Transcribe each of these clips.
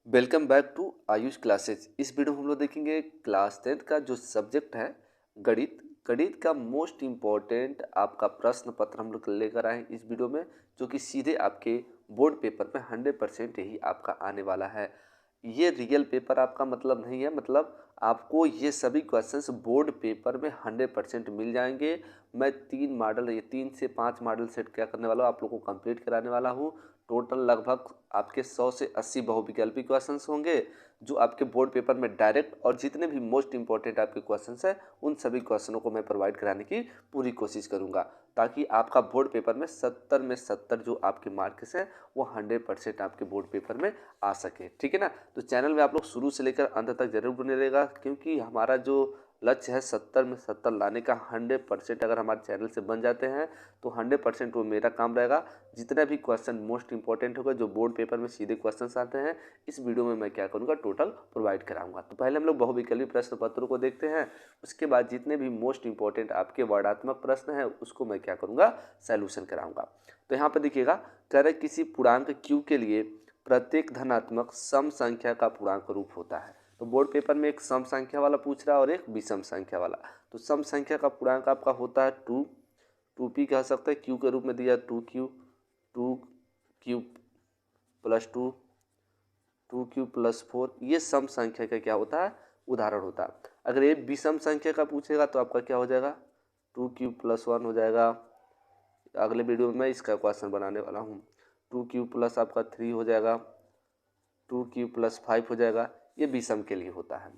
Welcome back to Ayush classes. इस video में हम लोग देखेंगे क्लास 10th का जो सब्जेक्ट है गणित। गणित का मोस्ट इम्पॉर्टेंट आपका प्रश्न पत्र हम लोग लेकर आए हैं इस वीडियो में, जो कि सीधे आपके बोर्ड पेपर में 100% यही आपका आने वाला है। ये रियल पेपर आपका मतलब नहीं है, मतलब आपको ये सभी क्वेश्चंस बोर्ड पेपर में 100% मिल जाएंगे। मैं 3 से 5 मॉडल सेट क्या करने वाला हूँ, आप लोगों को कंप्लीट कराने वाला हूँ। टोटल लगभग आपके 100 से 80 बहुविकल्पी क्वेश्चंस होंगे जो आपके बोर्ड पेपर में डायरेक्ट, और जितने भी मोस्ट इंपॉर्टेंट आपके क्वेश्चंस हैं उन सभी क्वेश्चनों को मैं प्रोवाइड कराने की पूरी कोशिश करूंगा, ताकि आपका बोर्ड पेपर में 70 में 70 जो आपके मार्क्स हैं वो 100% आपके बोर्ड पेपर में आ सके। ठीक है ना। तो चैनल में आप लोग शुरू से लेकर अंत तक जरूर बने रहेगा, क्योंकि हमारा जो लक्ष्य है 70 में 70 लाने का, 100% अगर हमारे चैनल से बन जाते हैं तो 100% वो मेरा काम रहेगा। जितने भी क्वेश्चन मोस्ट इंपॉर्टेंट होगा जो बोर्ड पेपर में सीधे क्वेश्चन आते हैं, इस वीडियो में मैं क्या करूँगा, टोटल प्रोवाइड कराऊंगा। तो पहले हम लोग बहुविकल्पी प्रश्न पत्रों को देखते हैं, उसके बाद जितने भी मोस्ट इंपॉर्टेंट आपके वर्णात्मक प्रश्न हैं उसको मैं क्या करूँगा, सैल्यूशन कराऊंगा। तो यहाँ पर देखिएगा, कह रहे किसी पूर्णांक q के लिए प्रत्येक धनात्मक सम संख्या का पूर्णांक रूप होता है। तो बोर्ड पेपर में एक सम संख्या वाला पूछ रहा है और एक विषम संख्या वाला। तो सम संख्या का पूर्णांक आपका होता है 2p कह सकते हैं, q के रूप में दिया 2q, 2q plus 2q plus 4। ये सम संख्या का क्या होता है, उदाहरण होता है। अगर ये विषम संख्या का पूछेगा तो आपका क्या हो जाएगा, 2q प्लस 1 हो जाएगा। अगले वीडियो में मैं इसका क्वेश्चन बनाने वाला हूँ। 2q प्लस आपका 3 हो जाएगा, 2q प्लस 5 हो जाएगा। ये विषम के लिए होता है।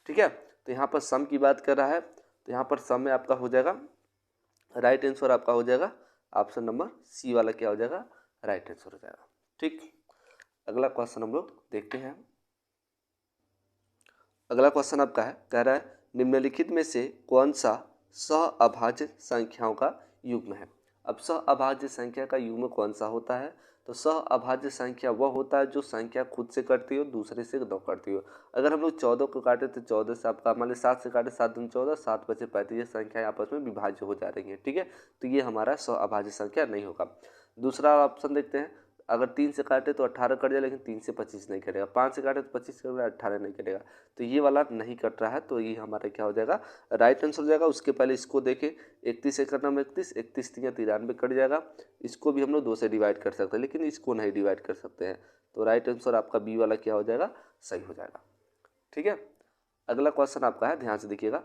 ठीक है। तो यहाँ पर सम की बात कर रहा है, तो यहाँ पर सम में आपका हो जाएगा, राइट आंसर आपका हो जाएगा ऑप्शन नंबर सी वाला, क्या हो जाएगा, राइट आंसर हो जाएगा। ठीक। अगला क्वेश्चन हम लोग देखते हैं। अगला क्वेश्चन आपका है, कह रहा है निम्नलिखित में से कौन सा सहअभाज्य संख्याओं का युग्म है। अब सहअभाज्य संख्या का युग्म कौन सा होता है, तो सहअभाज्य संख्या वह होता है जो संख्या खुद से कटती हो, दूसरे से दो कटती हो। अगर हम लोग 14 को काटे तो 14 से आपका, मान ली 7 से काटे 7 दूनी 14, 7 बचे 35, ये संख्याएं आपस में विभाज्य हो जा रही हैं। ठीक है। तो ये हमारा सहअभाज्य संख्या नहीं होगा। दूसरा ऑप्शन देखते हैं, अगर 3 से काटे तो 18 कट जाए, लेकिन 3 से 25 नहीं कटेगा। 5 से काटे तो 25 कटेगा, 18 नहीं कटेगा। तो ये वाला नहीं कट रहा है, तो ये हमारा क्या हो जाएगा, राइट आंसर हो जाएगा। उसके पहले इसको देखें, 31 से करना में 31, 31 3 93 कट जाएगा। इसको भी हम लोग 2 से डिवाइड कर सकते हैं, लेकिन इसको नहीं डिवाइड कर सकते हैं। तो राइट आंसर आपका बी वाला क्या हो जाएगा, सही हो जाएगा। ठीक है। अगला क्वेश्चन आपका है, ध्यान से देखिएगा।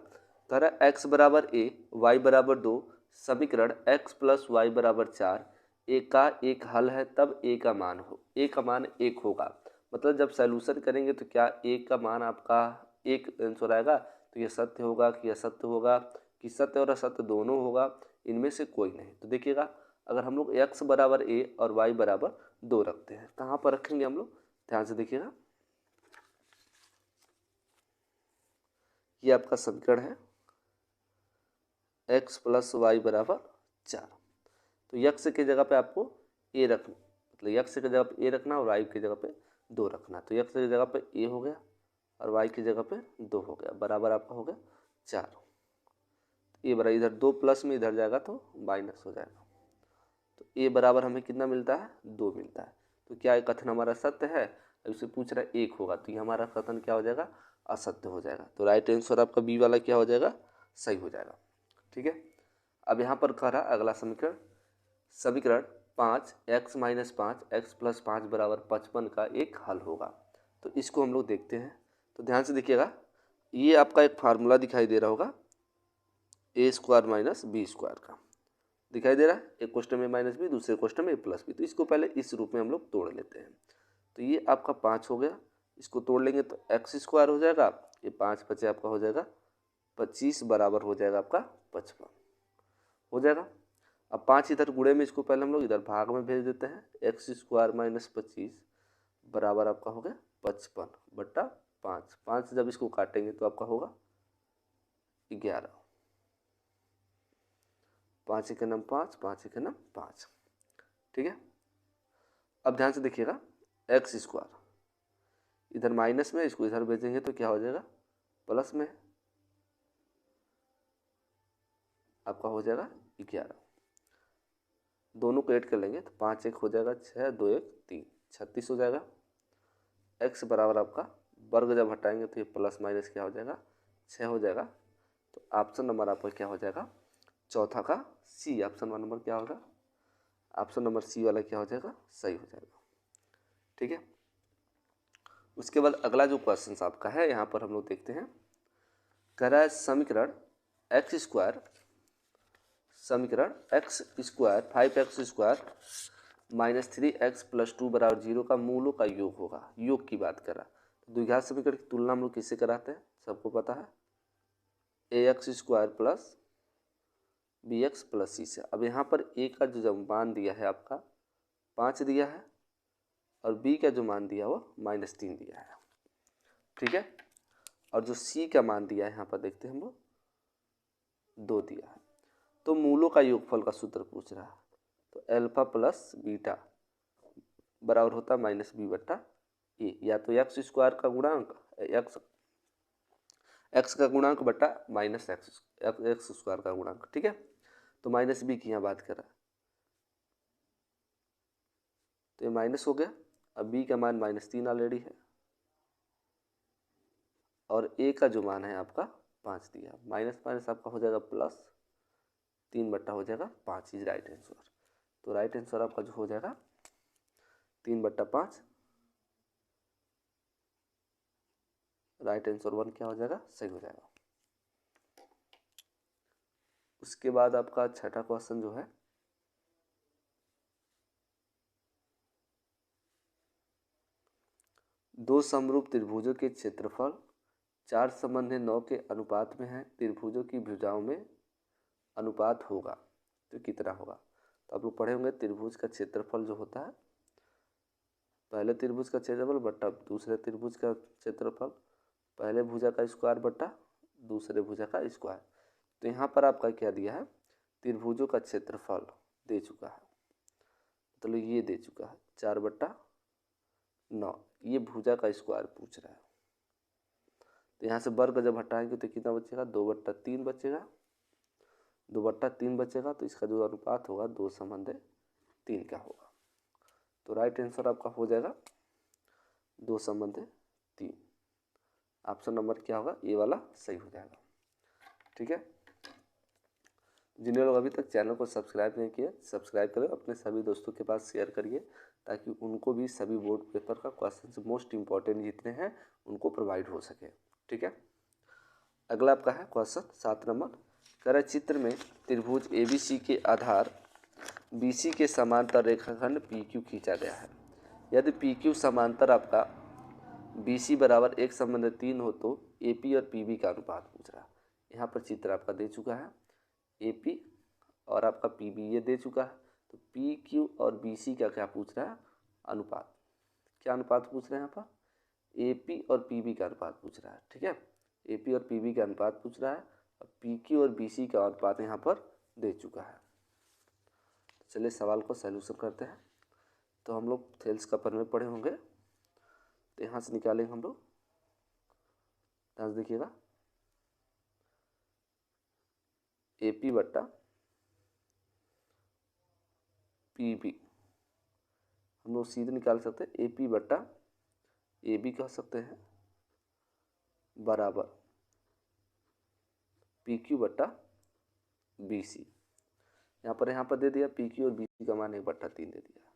कह रहा है एक्स बराबर ए वाई बराबर 2 समीकरण x प्लस वाई बराबर 4 ए का एक हल है, तब ए का मान हो, ए का मान 1 होगा। मतलब जब सॉल्यूशन करेंगे तो क्या ए का मान आपका 1 आंसर आएगा। तो ये सत्य होगा कि असत्य होगा, कि सत्य और असत्य दोनों होगा, इनमें से कोई नहीं। तो देखिएगा, अगर हम लोग x बराबर ए और y बराबर 2 रखते हैं, कहाँ पर रखेंगे हम लोग, ध्यान से देखिएगा। ये आपका समीकरण है x प्लस वाई बराबर 4। तो यक्स की जगह पे आपको ए रखना, मतलब यक्स की जगह पे ए रखना और वाई की जगह पे 2 रखना। तो यक्स की जगह पे ए हो गया और वाई की जगह पे 2 हो गया, बराबर आपका हो गया 4। ए बराबर, इधर 2 प्लस में इधर जाएगा तो माइनस हो जाएगा। तो ए बराबर हमें कितना मिलता है, 2 मिलता है। तो क्या ये कथन हमारा सत्य है, उससे पूछ रहा है 1 होगा, तो ये हमारा कथन क्या हो जाएगा, असत्य हो जाएगा। तो राइट आंसर आपका बी वाला क्या हो जाएगा, सही हो जाएगा। ठीक है। अब यहाँ पर कह रहा अगला समीकरण, समीकरण 5 x माइनस 5 एक्स प्लस 5 बराबर 55 का एक हल होगा। तो इसको हम लोग देखते हैं। तो ध्यान से देखिएगा, ये आपका एक फार्मूला दिखाई दे रहा होगा, ए स्क्वायर माइनस बी स्क्वायर का दिखाई दे रहा है। एक क्वेश्चन में माइनस बी, दूसरे क्वेश्चन में ए प्लस बी। तो इसको पहले इस रूप में हम लोग तोड़ लेते हैं। तो ये आपका 5 हो गया, इसको तोड़ लेंगे तो एक्स स्क्वायर हो जाएगा, ये 5 बचे आपका हो जाएगा 25 बराबर हो जाएगा आपका 55 हो जाएगा। अब 5 इधर गुणे में, इसको पहले हम लोग इधर भाग में भेज देते हैं। एक्स स्क्वायर माइनस 25 बराबर आपका हो गया 55 बट्टा 5। 5 जब इसको काटेंगे तो आपका होगा 11। 5 एक नम 5, 5 एक नम 5। ठीक है। अब ध्यान से देखिएगा, एक्स स्क्वायर इधर माइनस में, इसको इधर भेजेंगे तो क्या हो जाएगा, प्लस में आपका हो जाएगा 11। दोनों को ऐड कर लेंगे तो 5 एक हो जाएगा 6, 2 1 3, 36 हो जाएगा। x बराबर आपका वर्ग जब हटाएंगे तो ये प्लस माइनस क्या हो जाएगा 6 हो जाएगा। तो ऑप्शन नंबर आपका क्या हो जाएगा चौथा का सी। ऑप्शन नंबर क्या होगा ऑप्शन नंबर सी वाला क्या हो जाएगा सही हो जाएगा। ठीक है, उसके बाद अगला जो क्वेश्चन आपका है यहाँ पर हम लोग देखते हैं। कह रहा है समीकरण एक्स स्क्वायर 5x² -3x + 2 = 0 का मूलों का योग होगा। योग की बात कर रहा है। द्विघात समीकरण की तुलना हम लोग किससे कराते हैं सबको पता है ax² + bx + c से। अब यहाँ पर a का जो मान दिया है आपका 5 दिया है और b का जो मान दिया वो -3 दिया है। ठीक है, और जो c का मान दिया है यहाँ पर देखते हैं हम लोग 2 दिया है। तो मूलों का योगफल का सूत्र पूछ रहा है। तो अल्फा प्लस बीटा बराबर होता है -b/a, या तो x² का गुणांक x का गुणांक बटा -x² का गुणांक। ठीक है, तो -b की यहाँ बात कर रहा है तो ये माइनस हो गया। अब b का मान -3 ऑलरेडी है और a का जो मान है आपका 5 दिया। माइनस माइनस आपका हो जाएगा प्लस 3 हो जाएगा 5 इज राइट आंसर। तो राइट आंसर आपका जो हो जाएगा 3/5। राइट आंसर 1 क्या हो जाएगा सही हो जाएगा। उसके बाद आपका छठा क्वेश्चन जो है दो समरूप त्रिभुजों के क्षेत्रफल 4 संबंधी 9 के अनुपात में है। त्रिभुजों की भुजाओं में अनुपात होगा तो कितना होगा। तो आप लोग पढ़े होंगे त्रिभुज का क्षेत्रफल जो होता है पहले त्रिभुज का क्षेत्रफल बट्टा दूसरे त्रिभुज का क्षेत्रफल, पहले भुजा का स्क्वायर बट्टा दूसरे भुजा का स्क्वायर। तो यहाँ पर आपका क्या दिया है त्रिभुजों का क्षेत्रफल दे चुका है, मतलब ये दे चुका है 4/9। ये भुजा का स्क्वायर पूछ रहा है। तो यहाँ से वर्ग जब हटाएंगे तो कितना बचेगा 2/3 बचेगा। 2/3 बचेगा तो इसका जो अनुपात होगा 2:3 का होगा। तो राइट आंसर आपका हो जाएगा 2:3। ऑप्शन नंबर क्या होगा ये वाला सही हो जाएगा। ठीक है, जिन्हें लोग अभी तक चैनल को सब्सक्राइब नहीं किए सब्सक्राइब करें, अपने सभी दोस्तों के पास शेयर करिए ताकि उनको भी सभी बोर्ड पेपर का क्वेश्चन मोस्ट इंपॉर्टेंट जितने हैं उनको प्रोवाइड हो सके। ठीक है, अगला आपका है क्वेश्चन 7 नंबर। कह रहा है चित्र में त्रिभुज ABC के आधार BC के समांतर रेखाखंड PQ खींचा गया है। यदि PQ समांतर आपका BC बराबर 1:3 हो तो AP और PB का अनुपात पूछ रहा है। यहाँ पर चित्र आपका दे चुका है AP और आपका PB ये दे चुका है। तो PQ और BC का क्या पूछ रहा है अनुपात। क्या अनुपात पूछ रहे हैं यहाँ पर AP और PB का अनुपात पूछ रहा है। ठीक है, AP और PB का अनुपात पूछ रहा है और PQ और BC का अनुपात यहाँ पर दे चुका है। चलिए सवाल को सॉल्यूशन करते हैं। तो हम लोग थेल्स कपर में पढ़े होंगे तो यहाँ से निकालेंगे हम लोग। ध्यान से देखिएगा AP बट्टा PB हम लोग सीधे निकाल सकते हैं। AP बट्टा AB कह सकते हैं बराबर PQ बट्टा BC। यहाँ पर दे दिया PQ और BC का मान 1/3 दे दिया।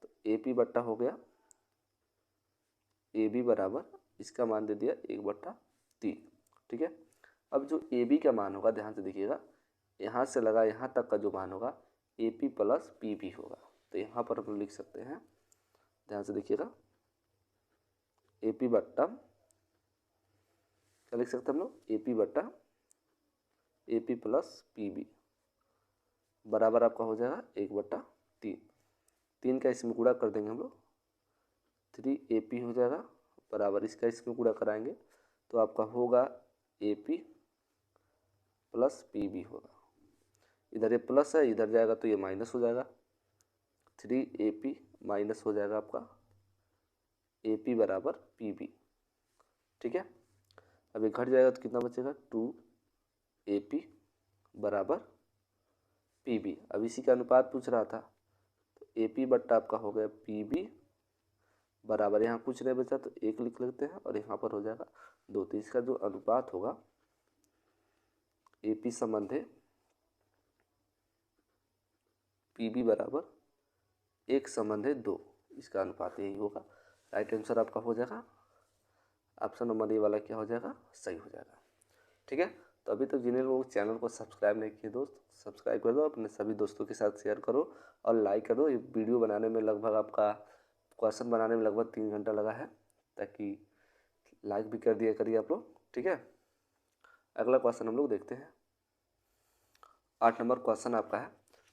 तो AP बट्टा हो गया AB बराबर इसका मान दे दिया 1/3। ठीक है, अब जो AB का मान होगा ध्यान से देखिएगा यहाँ से लगा यहाँ तक का जो मान होगा AP + PB होगा। तो यहाँ पर हम लिख सकते हैं ध्यान से देखिएगा AP बट्टा क्या लिख सकते हैं हम लोग AP बट्टा AP + PB बराबर आपका हो जाएगा 1/3। 3 का इसमें गुणा कर देंगे हम लोग 3AP हो जाएगा बराबर इसका इसमें गुणा कराएंगे तो आपका होगा AP + PB होगा। इधर ये प्लस है इधर जाएगा तो ये माइनस हो जाएगा 3AP माइनस हो जाएगा आपका AP बराबर PB। ठीक है, अब ये घट जाएगा तो कितना बचेगा 2AP बराबर PB। अब इसी का अनुपात पूछ रहा था तो AP बट्टा आपका हो गया PB बराबर, यहाँ कुछ नहीं बचा तो 1 लिख लेते हैं और यहाँ पर हो जाएगा 2। तो इसका जो अनुपात होगा AP संबंध है PB बराबर 1 संबंध है 2, इसका अनुपात यही होगा। राइट आंसर आपका हो जाएगा ऑप्शन नंबर ए वाला क्या हो जाएगा, सही हो जाएगा। ठीक है, तो अभी तक जिन्हें लोग चैनल को सब्सक्राइब नहीं किए दोस्त सब्सक्राइब कर दो, अपने सभी दोस्तों के साथ शेयर करो और लाइक कर दो। ये वीडियो बनाने में लगभग आपका क्वेश्चन बनाने में लगभग 3 घंटा लगा है, ताकि लाइक भी कर दिया करिए आप लोग। ठीक है, अगला क्वेश्चन हम लोग देखते हैं। 8 नंबर क्वेश्चन आपका है,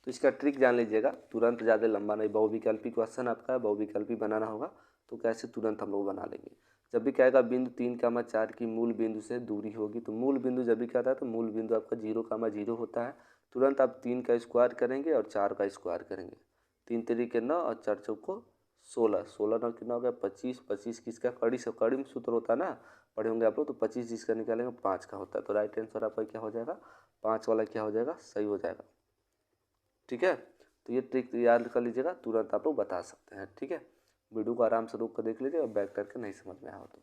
तो इसका ट्रिक जान लीजिएगा, तुरंत ज़्यादा लंबा नहीं। बहुविकल्पी क्वेश्चन आपका है, बहुविकल्पी बनाना होगा तो कैसे तुरंत हम लोग बना लेंगे। जब भी कहेगा बिंदु 3, 4 की मूल बिंदु से दूरी होगी, तो मूल बिंदु जब भी कहता है तो मूल बिंदु आपका 0, 0 होता है। तुरंत आप 3 का स्क्वायर करेंगे और 4 का स्क्वायर करेंगे। 3 तरीके 9 और 4 चौको 16, 16 9 कितना हो गया 25, 25 किसका कड़ी से कड़ी में सूत्र होता है ना, पढ़े होंगे आप लोग। तो 25 जिसका निकालेंगे 5 का होता है, तो राइट आंसर आपका क्या हो जाएगा 5 वाला क्या हो जाएगा, सही हो जाएगा। ठीक है, तो ये ट्रिक याद कर लीजिएगा, तुरंत आप लोग बता सकते हैं। ठीक है, वीडियो को आराम से रोक कर देख लीजिए और बैक करके नहीं समझ में आया तो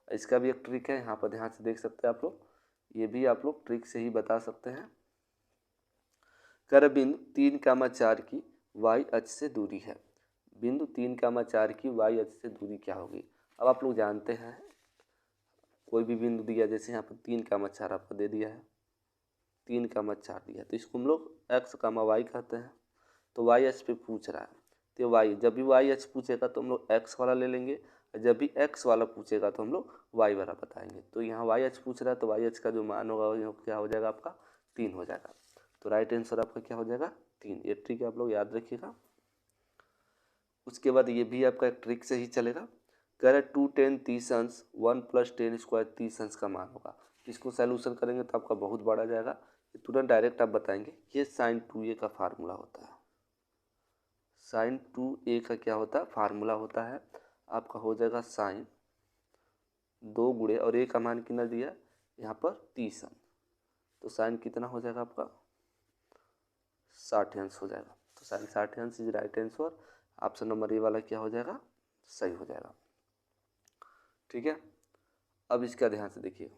इसका भी एक ट्रिक है, यहाँ पर ध्यान से देख सकते हैं आप लोग। ये भी आप लोग ट्रिक से ही बता सकते हैं। कर बिंदु 3, 4 की वाई अक्ष से दूरी है। बिंदु 3, 4 की वाई अक्ष से दूरी क्या होगी। अब आप लोग जानते हैं, कोई भी बिंदु दिया, जैसे यहाँ पर 3, 4 आपको दे दिया है, 3, 4 दिया, तो इसको हम लोग एक्स, वाई कहते हैं। तो वाई अक्ष पे पूछ रहा है, तो वाई, जब भी वाई अक्ष पूछेगा तो हम लोग एक्स वाला ले लेंगे, और जब भी एक्स वाला पूछेगा तो हम लोग वाई वाला बताएंगे। तो यहाँ वाई अक्ष पूछ रहा है, तो वाई अक्ष का जो मान होगा वो क्या हो जाएगा आपका 3 हो जाएगा। तो राइट आंसर आपका क्या हो जाएगा 3। ये ट्रिक आप लोग याद रखिएगा। उसके बाद ये भी आपका एक ट्रिक से ही चलेगा। कह रहा है 2 10 30 अंश 1 + 10 स्क्वायर 30 अंश का मान होगा। इसको सैल्यूशन करेंगे तो आपका बहुत बड़ा जाएगा, तुरंत डायरेक्ट आप बताएंगे। ये sin 2a का फार्मूला होता है। sin 2a का क्या होता है, फार्मूला होता है आपका हो जाएगा sin 2 गुणे, और a का मान कितना दिया यहाँ पर 30 अंश, तो sin कितना हो जाएगा आपका 60 अंश हो जाएगा। तो sin 60 अंश is right answer. Option number A वाला क्या हो जाएगा, सही हो जाएगा। ठीक है, अब इसका ध्यान से देखिए।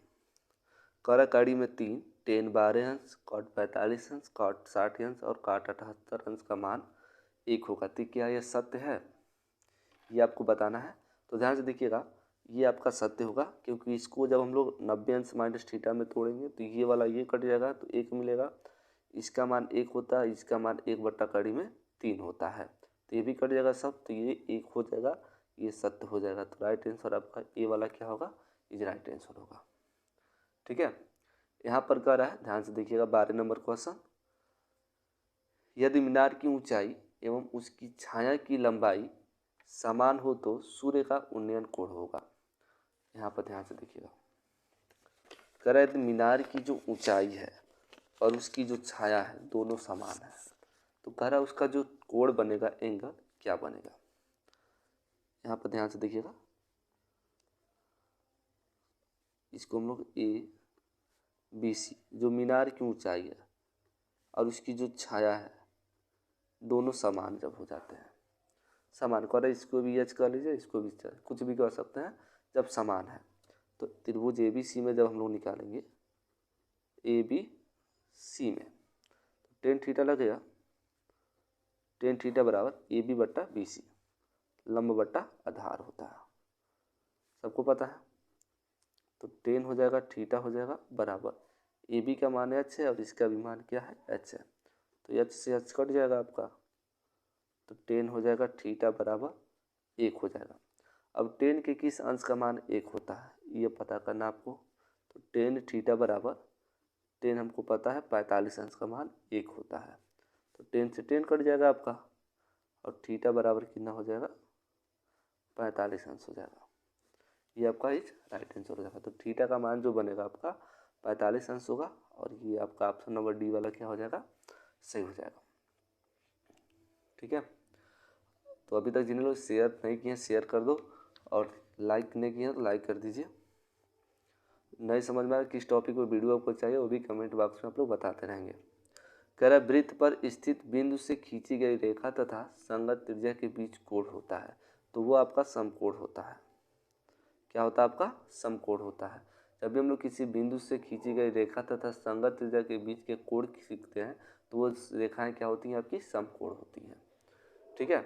कड़ी में 3 tan 12 अंश, cot 45 अंश, cot 60 अंश और cot 78 अंश का मान 1 होगा। तो क्या यह सत्य है, ये आपको बताना है। तो ध्यान से देखिएगा, ये आपका सत्य होगा, क्योंकि इसको जब हम लोग 90 अंश माइनस थीटा में तोड़ेंगे तो ये वाला ये कट जाएगा, तो 1 मिलेगा। इसका मान 1 होता है, इसका मान 1/3 होता है, तो ये भी कट जाएगा सब, तो ये 1 हो जाएगा, ये सत्य हो जाएगा। तो राइट आंसर आपका ए वाला क्या होगा, इज राइट आंसर होगा। ठीक है, यहाँ पर कह रहा है, ध्यान से देखिएगा 12 नंबर क्वेश्चन। यदि मीनार की ऊंचाई एवं उसकी छाया की लंबाई समान हो तो सूर्य का उन्नयन कोण होगा। यहाँ पर ध्यान से देखिएगा, कह रहा है यदि मीनार की जो ऊंचाई है और उसकी जो छाया है दोनों समान है, तो कह रहा है उसका जो कोण बनेगा, एंगल क्या बनेगा। यहाँ पर ध्यान से देखिएगा, इसको हम लोग ABC, जो मीनार की ऊंचाई है और उसकी जो छाया है दोनों समान जब हो जाते हैं, समान कर, इसको भी एच कर लीजिए, इसको भी कुछ भी कर सकते हैं, जब समान है। तो त्रिभुज ABC में जब हम लोग निकालेंगे ABC में, तो tan थीटा लगेगा, tan थीटा बराबर AB/BC, लंब बट्टा आधार होता है, सबको पता है। तो tan हो जाएगा, थीटा हो जाएगा बराबर, AB का मान h है और इसका भी मान क्या है, h है, तो h से h कट जाएगा आपका, तो tan हो जाएगा थीटा बराबर 1 हो जाएगा। अब tan के किस अंश का मान 1 होता है ये पता करना आपको। तो tan थीटा बराबर, tan हमको पता है 45 अंश का मान 1 होता है, तो tan से tan कट जाएगा आपका, और थीटा बराबर कितना हो जाएगा 45 अंश हो जाएगा। ये आपका इज राइट आंसर हो जाएगा। तो थीटा का मान जो बनेगा आपका 45 अंश होगा, और ये आपका ऑप्शन नंबर डी वाला क्या हो जाएगा, सही हो जाएगा। ठीक है, तो अभी तक जिन्हें लोग शेयर नहीं किए शेयर कर दो, और लाइक नहीं किए तो लाइक कर दीजिए। नहीं समझ में आया किस टॉपिक पर वीडियो आपको चाहिए वो भी कमेंट बॉक्स में आप लोग बताते रहेंगे। कह रहा है वृत्त पर स्थित बिंदु से खींची गई रेखा तथा संगत त्रिज्या के बीच कोण होता है। तो वो आपका समकोण होता है। क्या होता है? आपका समकोण होता है। जब भी हम लोग किसी बिंदु से खींची गई रेखा तथा संगत त्रिज्या के बीच के कोण सीखते हैं तो वो रेखाएं क्या होती हैं? आपकी समकोण होती हैं। ठीक है।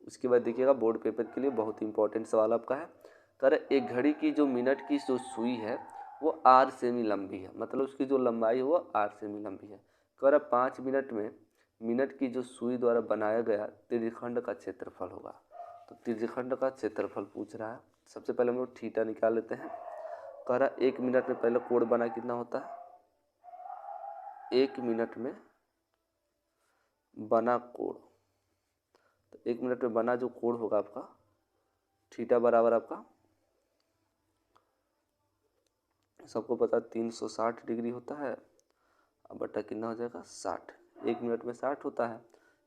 उसके बाद देखिएगा बोर्ड पेपर के लिए बहुत इंपॉर्टेंट सवाल आपका है। तर एक घड़ी की जो मिनट की जो सुई है वो 8 सेमी लंबी है, मतलब उसकी जो लंबाई है वो 8 सेमी लंबी है। कर 5 मिनट में मिनट की जो सुई द्वारा बनाया गया त्रिज्यखंड का क्षेत्रफल होगा। तो त्रिज्यखंड का क्षेत्रफल पूछ रहा है। सबसे पहले हम लोग थीटा निकाल लेते हैं। कह रहा 1 मिनट में पहले कोण बना कितना होता है? 1 मिनट में बना कोण, तो 1 मिनट में बना जो कोण होगा आपका थीटा बराबर आपका सबको पता 360 डिग्री होता है। अब बटा कितना हो जाएगा? 60। 1 मिनट में 60 होता है।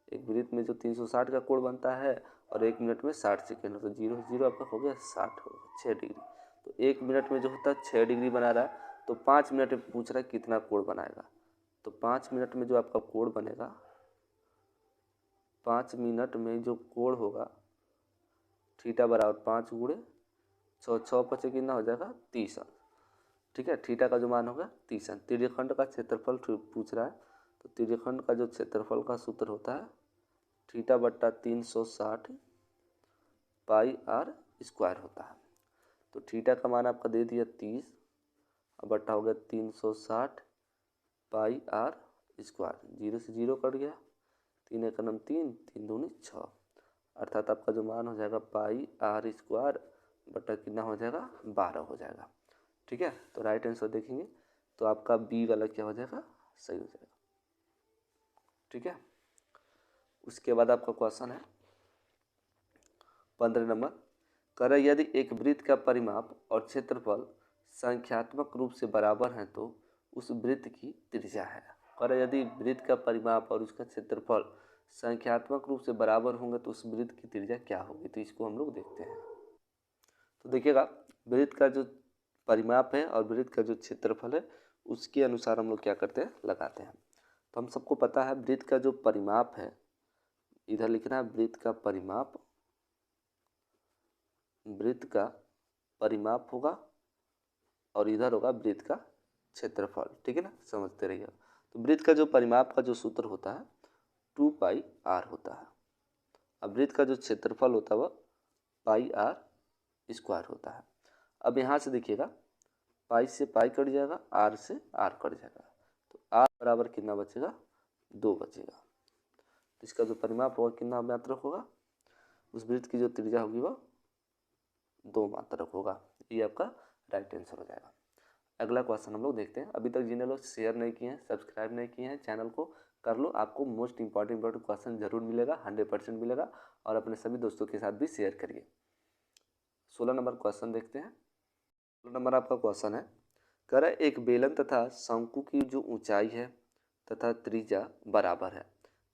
एक वृत्त में जो 360 का कोण बनता है और 1 मिनट में 60 सेकेंड, तो 0 0 आपका हो गया 60 हो गया 6 डिग्री। तो 1 मिनट में जो होता है 6 डिग्री बना रहा है, तो 5 मिनट में पूछ रहा है कितना कोण बनाएगा। तो 5 मिनट में जो आपका कोण बनेगा, 5 मिनट में जो कोण होगा थीटा बराबर 5 गुणे 6, 6 पचे कितना हो जाएगा? 30 अंश। ठीक है। थीटा का जो मान होगा 30 अंश। त्रिज्यखंड का क्षेत्रफल पूछ रहा है, तो त्रिज्यखंड का जो क्षेत्रफल का सूत्र होता है थीटा बट्टा 360 पाई आर स्क्वायर होता है। तो थीटा का मान आपका दे दिया 30 और बट्टा हो गया 360 पाई आर स्क्वायर। 0 से 0 कट गया, 3 एक नम 3, 3 दूनी 6, अर्थात आपका जो मान हो जाएगा पाई आर स्क्वायर बट्टा कितना हो जाएगा? 12 हो जाएगा। ठीक है। तो राइट आंसर देखेंगे तो आपका बी वाला क्या हो जाएगा? सही हो जाएगा। ठीक है। उसके बाद आपका क्वेश्चन है 15 नंबर। कह रहा यदि एक वृत्त का परिमाप और क्षेत्रफल संख्यात्मक रूप से बराबर हैं तो उस वृत्त की त्रिज्या है। कह रहा यदि वृत्त का परिमाप और उसका क्षेत्रफल संख्यात्मक रूप से बराबर होंगे तो उस वृत्त की त्रिज्या क्या होगी? तो इसको हम लोग देखते हैं। तो देखिएगा वृत्त का जो परिमाप है और वृत्त का जो क्षेत्रफल है उसके अनुसार हम लोग क्या करते हैं? लगाते हैं। तो हम सबको पता है वृत्त का जो परिमाप है, इधर लिखना है वृत्त का परिमाप, वृत्त का परिमाप होगा और इधर होगा वृत्त का क्षेत्रफल। ठीक है ना, समझते रहिए। तो वृत्त का जो परिमाप का जो सूत्र होता है 2 पाई आर होता है। अब वृत्त का जो क्षेत्रफल होता है वह पाई आर स्क्वायर होता है। अब यहाँ से देखिएगा पाई से पाई कट जाएगा, आर से आर कट जाएगा, तो आर बराबर कितना बचेगा? 2 बचेगा। तो इसका जो परिमाप होगा कितना मात्रक होगा? उस वृत्त की जो त्रिज्या होगी वह 2 मात्रक होगा। ये आपका राइट आंसर हो जाएगा। अगला क्वेश्चन हम लोग देखते हैं। अभी तक जिन्हें लोग शेयर नहीं किए हैं, सब्सक्राइब नहीं किए हैं, चैनल को कर लो। आपको मोस्ट इंपॉर्टेंट क्वेश्चन जरूर मिलेगा, 100% मिलेगा। और अपने सभी दोस्तों के साथ भी शेयर करिए। 16 नंबर क्वेश्चन देखते हैं। 16 नंबर आपका क्वेश्चन है, कह रहा है एक बेलन तथा शंकु की जो ऊंचाई है तथा त्रिज्या बराबर है,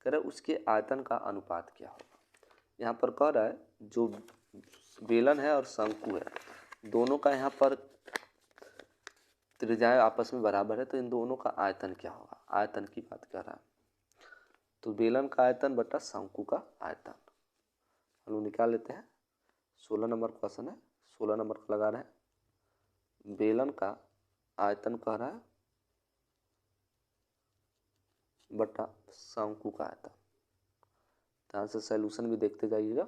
कह रहा है उसके आयतन का अनुपात क्या होगा। यहाँ पर कह रहा है जो बेलन है और शंकु है दोनों का यहाँ पर त्रिज्याएं आपस में बराबर है, तो इन दोनों का आयतन क्या होगा? आयतन की बात कर रहा है। तो बेलन का आयतन बटा शंकु का आयतन हम लोग निकाल लेते हैं। 16 नंबर क्वेश्चन है, 16 नंबर का लगा रहे हैं। बेलन का आयतन कह रहा है बटा शंकु का आयतन। ध्यान से सॉल्यूशन भी देखते जाइएगा,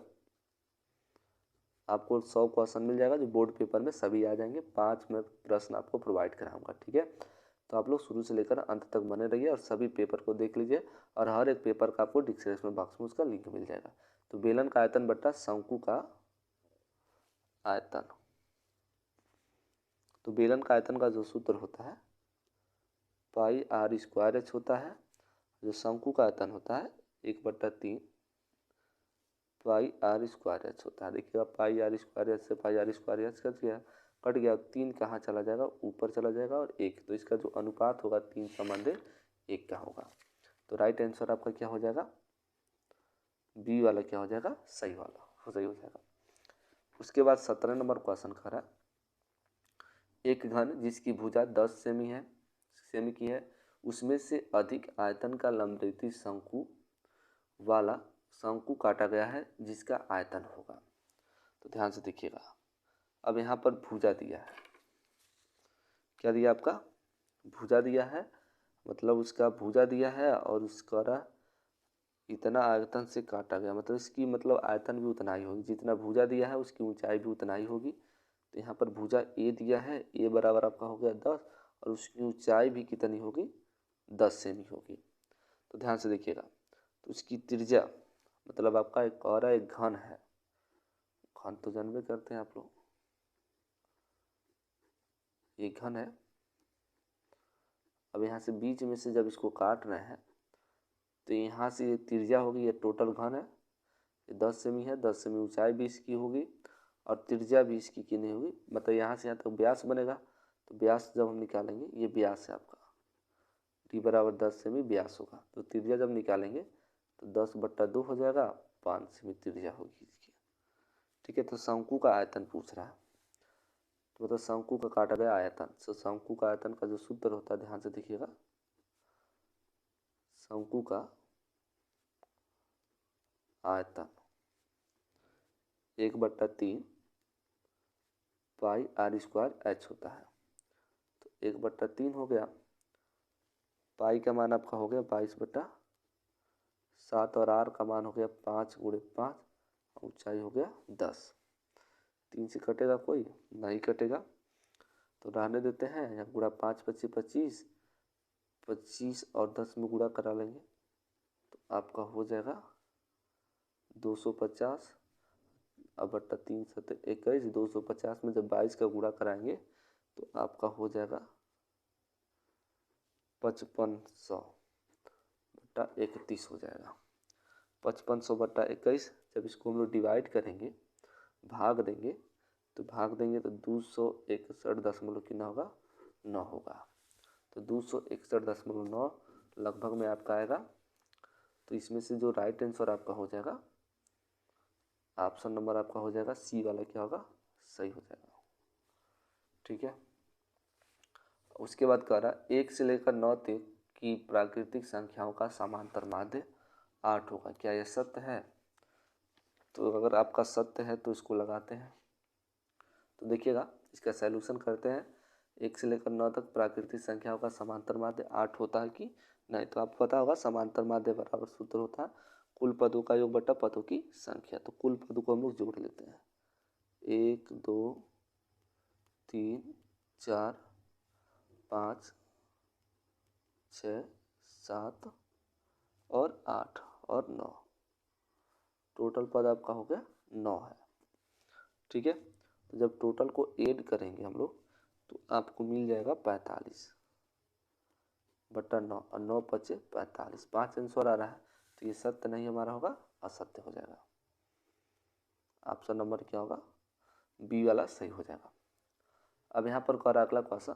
आपको 100 क्वेश्चन मिल जाएगा जो बोर्ड पेपर में सभी आ जाएंगे। 5 मैं प्रश्न आपको प्रोवाइड कराऊंगा। ठीक है। तो आप लोग शुरू से लेकर अंत तक बने रहिए और सभी पेपर को देख लीजिए, और हर एक पेपर का आपको डिस्क्रिप्शन बॉक्स में उसका लिंक मिल जाएगा। तो बेलन का आयतन बटा शंकु का आयतन, तो बेलन का आयतन का जो सूत्र होता है पाई आर स्क्वायर एच होता है। जो शंकु का आयतन होता है 1/3 पाई आर स्क्वायर एच होता है। देखिएगा पाई आर स्क्वायर एच से पाई आर स्क्वायर एच कट गया, 3 कहाँ चला जाएगा? ऊपर चला जाएगा, और 1, तो इसका जो अनुपात होगा 3 संबंधित 1 का होगा। तो राइट आंसर आपका क्या हो जाएगा? बी वाला क्या हो जाएगा? सही वाला सही हो जाएगा। उसके बाद 17 नंबर क्वेश्चन कर रहा है एक घन जिसकी भुजा 10 सेमी की है, उसमें से अधिक आयतन का लंबरेखी शंकु वाला शंकु काटा गया है जिसका आयतन होगा। तो ध्यान से देखिएगा। अब यहाँ पर भुजा दिया है, क्या दिया आपका, भुजा दिया है, मतलब उसका भुजा दिया है और उसका इतना आयतन से काटा गया, मतलब इसकी मतलब आयतन भी उतना ही होगी, जितना भुजा दिया है उसकी ऊंचाई भी उतना ही होगी। तो यहाँ पर भुजा ए दिया है, ए बराबर आपका हो गया 10 और उसकी ऊंचाई भी कितनी होगी, 10 सेमी होगी। तो ध्यान से देखिएगा, तो उसकी त्रिज्या मतलब आपका एक और एक घन है, घन तो जानबे करते हैं आप लोग, ये घन है। अब यहाँ से बीच में से जब इसको काट रहे हैं तो यहाँ से ये त्रिज्या होगी, ये टोटल घन है, ये 10 सेमी है, 10 सेमी ऊंचाई भी इसकी होगी और त्रिज्या भी इसकी कितनी होगी, मतलब यहाँ से यहाँ तक व्यास बनेगा। तो व्यास जब हम निकालेंगे, ये व्यास है आपका, डी बराबर 10 सेमी व्यास होगा। तो त्रिज्या जब निकालेंगे तो 10/2 हो जाएगा, 5 सेमी त्रिज्या होगी इसकी। ठीक है, तो शंकु का आयतन पूछ रहा है, तो मतलब शंकु का काटा गया आयतन। तो शंकु का आयतन का जो सूत्र होता है, ध्यान से देखिएगा, शंकु का आयतन 1/3 पाई आर स्क्वायर एच होता है। तो 1/3 हो गया, पाई का मान आपका हो गया 22/7 और आर का मान हो गया 5×5, ऊंचाई हो गया 10। 3 से कटेगा कोई नहीं कटेगा, तो रहने देते हैं। या गुणा 5 × 25 25, 25 और 10 में गुणा करा लेंगे तो आपका हो जाएगा 250 अब बट्टा 3 7 21, 250 में जब 22 का गुणा कराएंगे तो आपका हो जाएगा 5500/31 हो जाएगा। 5500/21 जब इसको हम लोग डिवाइड करेंगे, भाग देंगे तो 261 कितना होगा, 9 होगा। तो 261.9 लगभग में आपका आएगा। तो इसमें से जो राइट आंसर आपका हो जाएगा, ऑप्शन नंबर आपका हो जाएगा सी वाला, क्या होगा, सही हो जाएगा। ठीक है, उसके बाद कह रहा है 1 से लेकर 9 तक की प्राकृतिक संख्याओं का समांतर माध्य 8 होगा, क्या यह सत्य है। तो अगर आपका सत्य है तो इसको लगाते हैं। तो देखिएगा, इसका सैल्यूशन करते हैं। 1 से लेकर 9 तक प्राकृतिक संख्याओं का समांतर माध्य 8 होता है कि नहीं, तो आपको पता होगा समांतर माध्य बराबर सूत्र होता है कुल पदों का योग बटा पदों की संख्या। तो कुल पदों को हम लोग जोड़ लेते हैं, 1 2 3 4 5 6 7 और 8 और 9, टोटल पद आपका हो गया 9 है। ठीक है, तो जब टोटल को ऐड करेंगे हम लोग तो आपको मिल जाएगा 45/9 और 9 × 5 = 45, 5 आंसर आ रहा है। तो ये सत्य नहीं हमारा होगा, असत्य हो जाएगा। ऑप्शन नंबर क्या होगा, बी वाला सही हो जाएगा। अब यहाँ पर कर अगला क्वेश्चन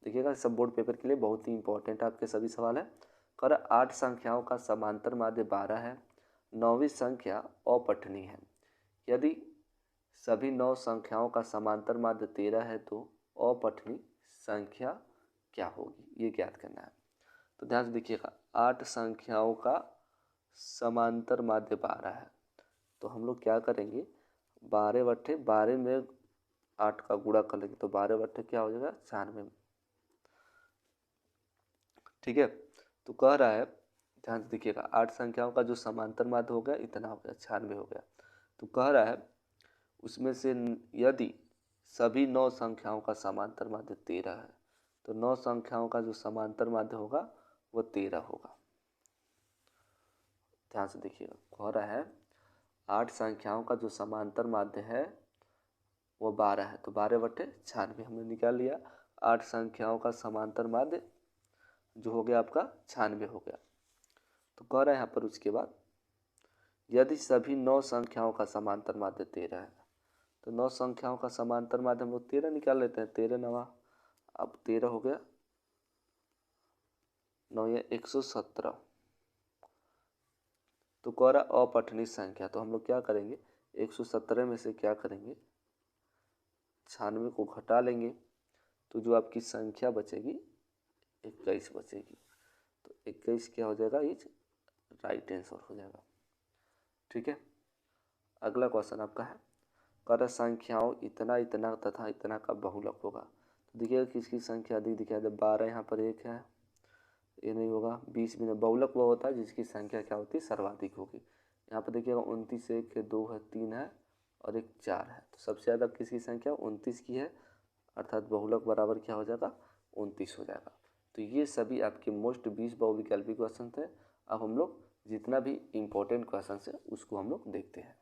देखिएगा, सब बोर्ड पेपर के लिए बहुत ही इंपॉर्टेंट आपके सभी सवाल है। कर 8 संख्याओं का समांतर माध्य 12 है, 9वीं संख्या अपठनीय है। यदि सभी 9 संख्याओं का समांतर माध्य 13 है तो अपठनीय संख्या क्या होगी, ये ज्ञात करना है। तो ध्यान से देखिएगा, 8 संख्याओं का समांतर माध्य 12 है, तो हम लोग क्या करेंगे, 12/12 में 8 का गुणा कर लेंगे तो 12/8 क्या हो जाएगा, 96। ठीक है, तो कह रहा है, ध्यान से देखिएगा, 8 संख्याओं का जो समांतर माध्य हो गया इतना हो गया, 96 हो गया। तो कह रहा है उसमें से यदि सभी 9 संख्याओं का समांतर माध्य 13 है तो 9 संख्याओं का जो समांतर माध्य होगा वो 13 होगा। ध्यान से देखिएगा, कह रहा है 8 संख्याओं का जो समांतर माध्य है वो 12 है, तो 12/96 हमने निकाल लिया। 8 संख्याओं का समांतर माध्य जो हो गया आपका 96 हो गया। तो कह रहा है यहाँ पर उसके बाद यदि सभी 9 संख्याओं का समांतर माध्य 13 है, तो 9 संख्याओं का समांतर माध्य हम लोग 13 निकाल लेते हैं। 13 9, अब 13 हो गया, 9 या 117। तो कह रहा अपठनीय संख्या, तो हम लोग क्या करेंगे, 117 में से क्या करेंगे, 96 को घटा लेंगे तो जो आपकी संख्या बचेगी 21 बचेगी। तो 21 क्या हो जाएगा, इज राइट आंसर हो जाएगा। ठीक है, अगला क्वेश्चन आपका है, कर संख्याओं इतना इतना तथा इतना का बहुलक होगा। तो देखिएगा किसकी संख्या अधिक दिखाई दे, 12 यहाँ पर 1 है, ये नहीं होगा। 20 भी नहीं, बहुलक वो होता है जिसकी संख्या क्या होती है, सर्वाधिक होगी। यहाँ पर देखिएगा 29 1 है, 2 है, 3 है और एक 4 है। तो सबसे ज़्यादा किसकी संख्या 29 की है, अर्थात बहुलक बराबर क्या हो जाएगा, 29 हो जाएगा। तो ये सभी आपके मोस्ट 20 बहुविकल्पी क्वेश्चन थे। अब हम लोग जितना भी इम्पोर्टेंट क्वेश्चन है उसको हम लोग देखते हैं।